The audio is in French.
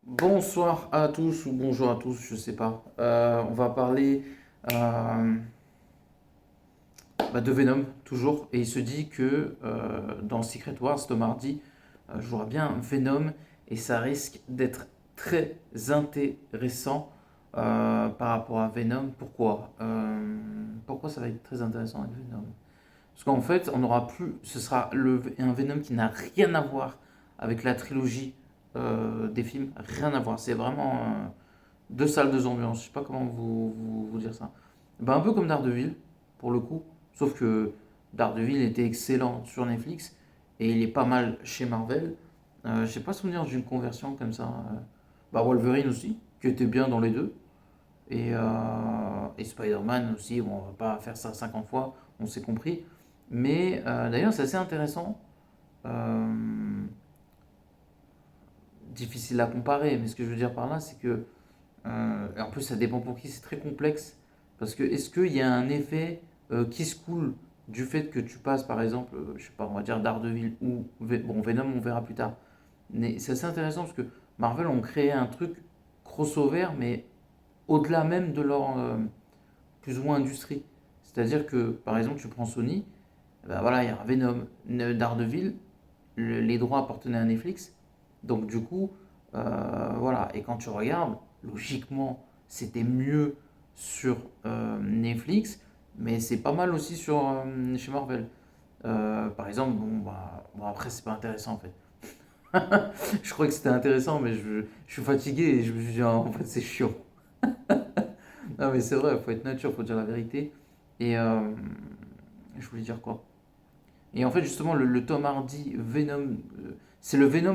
Bonsoir à tous ou bonjour à tous, je sais pas. On va parler euh, de Venom toujours et il se dit que dans Secret Wars ce mardi, jouera bien Venom et ça risque d'être très intéressant par rapport à Venom. Pourquoi ça va être très intéressant avec Venom? Parce qu'en fait, on aura plus, ce sera un Venom qui n'a rien à voir avec la trilogie des films, rien à voir. C'est vraiment deux salles, deux ambiances. Je sais pas comment vous dire ça. Ben, un peu comme Daredevil, pour le coup. Sauf que Daredevil était excellent sur Netflix et il est pas mal chez Marvel. Je sais pas souvenir d'une conversion comme ça. Wolverine aussi, qui était bien dans les deux. Et Spider-Man aussi. Bon, on va pas faire ça 50 fois, on s'est compris. Mais d'ailleurs, c'est assez intéressant. Euh, Difficile à comparer, mais ce que je veux dire par là, c'est que et en plus, ça dépend pour qui, c'est très complexe. Parce que est-ce qu'il y a un effet qui se coule du fait que tu passes, par exemple, je sais pas, on va dire Daredevil ou bon, Venom, on verra plus tard. Mais c'est assez intéressant parce que Marvel ont créé un truc crossover, mais au-delà même de leur plus ou moins industrie. C'est-à-dire que, par exemple, tu prends Sony, ben voilà, il y a un Venom, Daredevil, les droits appartenaient à Netflix. Donc du coup, voilà. Et quand tu regardes, logiquement, c'était mieux sur Netflix, mais c'est pas mal aussi chez Marvel. Par exemple, bon, après c'est pas intéressant en fait. Je croyais que c'était intéressant, mais je suis fatigué et je me suis dit, ah, en fait c'est chiant. Non mais c'est vrai, il faut être nature, il faut dire la vérité. Et je voulais dire quoi? Et en fait, justement, le Tom Hardy Venom, c'est le Venom